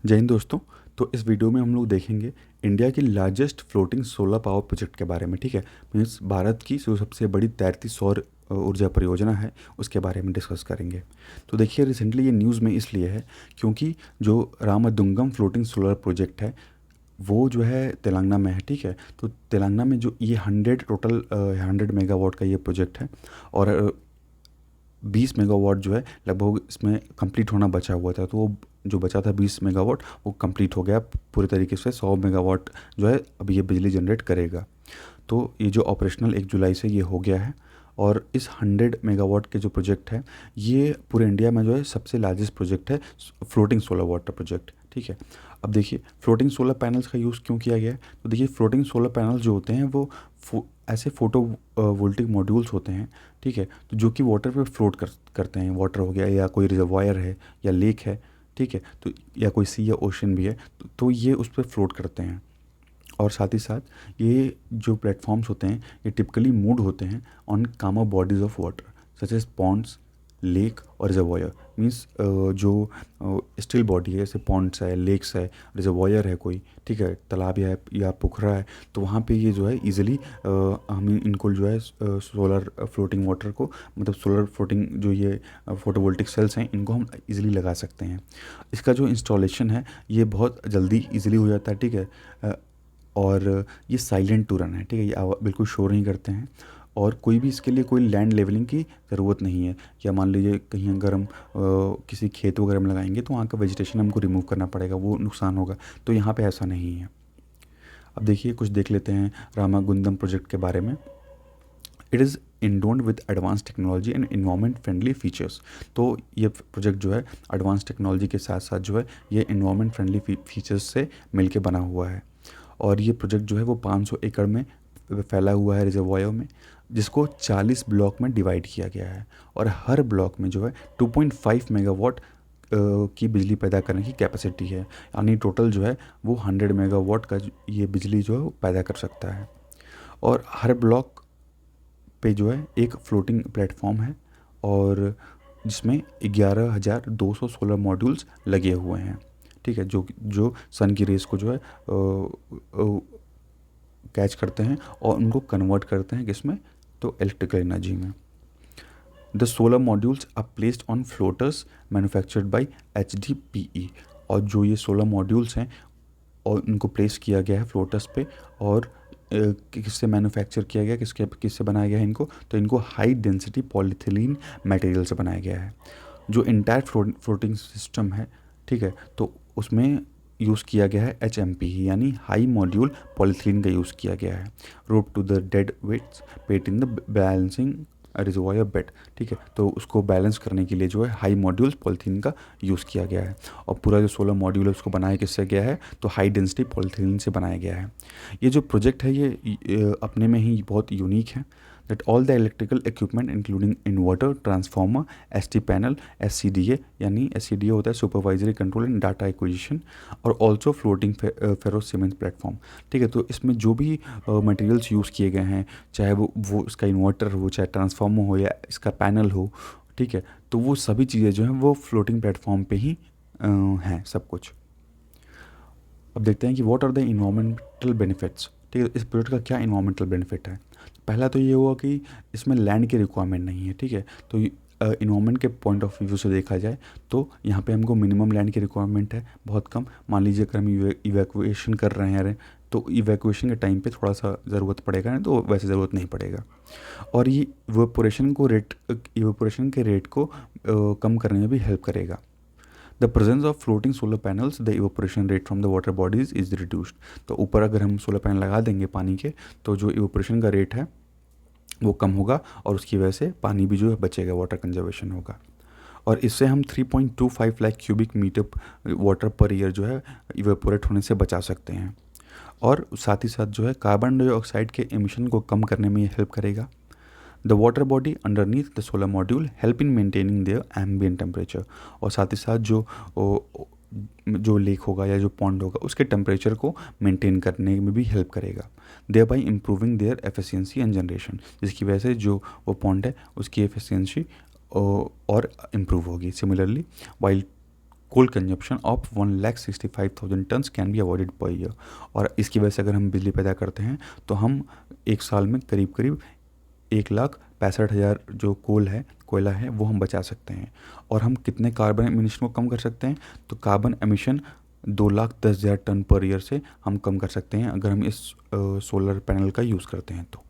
जय हिंद दोस्तों। तो इस वीडियो में हम लोग देखेंगे इंडिया की largest floating solar power project के बारे में। ठीक है, मीन्स भारत की जो सबसे बड़ी तैरती सौर ऊर्जा परियोजना है उसके बारे में डिस्कस करेंगे। तो देखिए, रिसेंटली ये न्यूज़ में इसलिए है क्योंकि जो रामादुंगम फ्लोटिंग सोलर प्रोजेक्ट है वो जो है तेलंगाना में है। ठीक है, तो तेलंगाना में जो ये 100 मेगावाट का ये प्रोजेक्ट है और 20 मेगावाट जो है लगभग इसमें कंप्लीट होना बचा हुआ था। तो वो जो बचा था 20 मेगावाट वो कंप्लीट हो गया पूरे तरीके से। 100 मेगावाट जो है अब ये बिजली जनरेट करेगा। तो ये जो ऑपरेशनल 1 जुलाई से ये हो गया है और इस 100 मेगावाट के जो प्रोजेक्ट है ये पूरे इंडिया में जो है सबसे लार्जेस्ट प्रोजेक्ट है, फ्लोटिंग सोलर वाटर प्रोजेक्ट। ठीक है, अब देखिए फ्लोटिंग सोलर पैनल्स का यूज़ क्यों किया गया है। तो देखिए, फ्लोटिंग सोलर पैनल्स जो होते हैं वो ऐसे फोटो वोल्टिक मॉड्यूल्स होते हैं। ठीक है, तो जो कि वाटर पे फ्लोट करते हैं। वाटर हो गया या कोई रिजर्वायर है या लेक है, ठीक है, तो या कोई सी या ओशन भी है, तो ये उस पर फ्लोट करते हैं। और साथ ही साथ ये जो प्लेटफॉर्म्स होते हैं ये टिपिकली मूड होते हैं on calmer bodies of water such as ponds, lake और रिजर्वायर। मीन्स जो स्टिल बॉडी है जैसे पॉन्ड्स है, लेक्स है, रिजर्वायर है कोई, ठीक है, तालाब है या पोखरा है, तो वहाँ पे ये जो है ईजिली हम इनको जो है सोलर फ्लोटिंग वाटर को, मतलब सोलर फ्लोटिंग जो ये फोटोवोल्टिक सेल्स हैं इनको हम इजीली लगा सकते हैं। इसका जो इंस्टॉलेशन है ये बहुत जल्दी इजीली हो जाता है। ठीक है, और ये साइलेंट टू रन है। ठीक है, ये बिल्कुल शोर नहीं करते हैं और कोई भी इसके लिए कोई लैंड लेवलिंग की ज़रूरत नहीं है। या मान लीजिए कहीं अगर हम किसी खेत वगैरह में लगाएंगे तो वहाँ का वेजिटेशन हमको रिमूव करना पड़ेगा, वो नुकसान होगा। तो यहाँ पे ऐसा नहीं है। अब देखिए कुछ देख लेते हैं रामागुंडम प्रोजेक्ट के बारे में। It is endowed with advanced technology and environment friendly features. तो ये प्रोजेक्ट जो है एडवांस टेक्नोलॉजी के साथ साथ जो है ये इन्वायरमेंट फ्रेंडली फीचर्स से मिलके बना हुआ है। और ये प्रोजेक्ट जो है वो 500 एकड़ में फैला हुआ है रिजर्वायर में, जिसको 40 ब्लॉक में डिवाइड किया गया है। और हर ब्लॉक में जो है 2.5 मेगावाट की बिजली पैदा करने की कैपेसिटी है। यानी टोटल जो है वो 100 मेगावाट का ये बिजली जो है वो पैदा कर सकता है। और हर ब्लॉक पे जो है एक फ्लोटिंग प्लेटफॉर्म है और जिसमें 11,200 सोलर मॉड्यूल्स लगे हुए हैं। ठीक है, जो जो सन की रेस को जो है कैच करते हैं और उनको कन्वर्ट करते हैं किसमें, तो इलेक्ट्रिकल एनर्जी में। The solar modules are placed on floaters manufactured by HDPE। और जो ये सोलर मॉड्यूल्स हैं और उनको प्लेस किया गया है फ्लोटर्स पे। और किससे मैन्युफैक्चर किया गया, किससे बनाया गया है इनको, तो इनको हाई डेंसिटी पॉलीथिलीन मटेरियल से बनाया गया है। जो इंटायर फ्लोटिंग सिस्टम है, ठीक है, तो उसमें यूज़ किया गया है HMP यानी हाई मॉड्यूल पॉलीथिलीन का यूज़ किया गया है। Rope to the dead weights pet in the balancing reservoir bed. ठीक है, तो उसको बैलेंस करने के लिए जो है हाई मॉड्यूल पॉलीथीन का यूज़ किया गया है। और पूरा जो सोलर मॉड्यूल है उसको बनाया किससे गया है, तो हाई डेंसिटी पॉलीथीन से बनाया गया है। ये जो प्रोजेक्ट है ये अपने में ही बहुत यूनिक है। That all the electrical equipment including inverter, transformer, ST panel, SCDA यानी SCDA होता है supervisory control and data acquisition, और also floating ferro cement platform. ठीक है, तो इसमें जो भी मटेरियल्स यूज़ किए गए हैं, चाहे वो इसका इन्वर्टर हो, चाहे ट्रांसफार्मर हो या इसका पैनल हो, ठीक है, तो वो सभी चीज़ें जो हैं वो फ्लोटिंग प्लेटफॉर्म पे ही हैं सब कुछ। अब देखते हैं कि what are the environmental benefits. ठीक है, इस प्रोजेक्ट का क्या इन्वायरमेंटल बेनिफिट है। पहला तो ये हुआ कि इसमें लैंड की रिक्वायरमेंट नहीं है। ठीक है, तो इन्वायरमेंट के पॉइंट ऑफ व्यू से देखा जाए तो यहाँ पे हमको मिनिमम लैंड की रिक्वायरमेंट है, बहुत कम। मान लीजिए अगर हम इवैक्यूएशन कर रहे हैं तो इवैक्यूएशन के टाइम पे थोड़ा सा ज़रूरत पड़ेगा, नहीं तो वैसे ज़रूरत नहीं पड़ेगा। और ये इवेपोरेशन के रेट को कम करने में भी हेल्प करेगा। The presence of floating solar panels the evaporation rate from the water bodies is reduced. तो ऊपर अगर हम सोलर पैनल लगा देंगे पानी के, तो जो इवेपोरेशन का रेट है वो कम होगा और उसकी वजह से पानी भी जो है बचेगा, वाटर कंजर्वेशन होगा। और इससे हम 3.25 lakh cubic metre water per year जो है इवेपोरेट होने से बचा सकते हैं। और साथ ही साथ जो है कार्बन डाइऑक्साइड के एमिशन को कम करने में ये हेल्प करेगा। The water body underneath the solar module help in maintaining their ambient temperature. और साथ ही साथ जो लेक होगा या जो पॉन्ड होगा उसके टेम्परेचर को मेंटेन करने में भी हेल्प करेगा। Thereby improving their efficiency and generation, जिसकी वजह से जो वो पॉन्ड है उसकी एफिशिएंसी और इम्प्रूव होगी। Similarly while coal consumption of 1,65,000 tons can be avoided per year. और इसकी वजह से अगर हम बिजली पैदा करते हैं तो हम एक साल में करीब करीब 1,65,000 जो कोयला है वो हम बचा सकते हैं। और हम कितने कार्बन एमिशन को कम कर सकते हैं, तो carbon emission 2,10,000 ton per year से हम कम कर सकते हैं अगर हम इस सोलर पैनल का यूज़ करते हैं तो।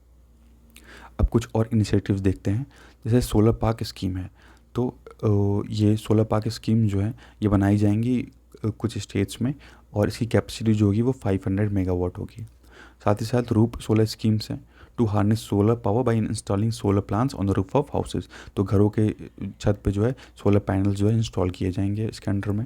अब कुछ और इनिशिएटिव्स देखते हैं, जैसे सोलर पार्क स्कीम है। तो ये सोलर पार्क स्कीम जो है ये बनाई जाएंगी कुछ स्टेट्स में, और इसकी कैपेसिटी जो होगी वो 500 मेगावाट होगी। साथ ही साथ रूप सोलर स्कीम्स हैं to harness solar power by installing solar plants on the roof of houses. तो घरों के छत पे जो है सोलर पैनल जो है इंस्टॉल किए जाएंगे इसके अंडर में।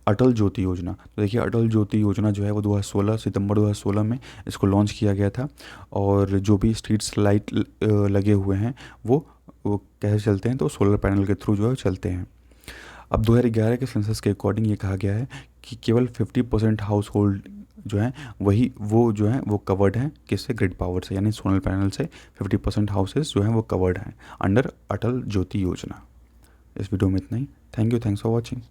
अटल ज्योति योजना, तो देखिए अटल ज्योति योजना जो है वो 2016 सितंबर 2016 में इसको लॉन्च किया गया था। और जो भी स्ट्रीट्स लाइट लगे हुए हैं वो कैसे चलते हैं, तो सोलर पैनल के थ्रू जो है चलते हैं। अब 2011 के सेंसस के अकॉर्डिंग ये कहा गया है कि केवल 50% हाउस होल्ड जो है वो जो है वो कवर्ड हैं किससे, ग्रिड पावर से, यानी सोलर पैनल से 50% हाउसेस जो हैं वो कवर्ड हैं अंडर अटल ज्योति योजना। इस वीडियो में इतना ही। Thank you, thanks for watching.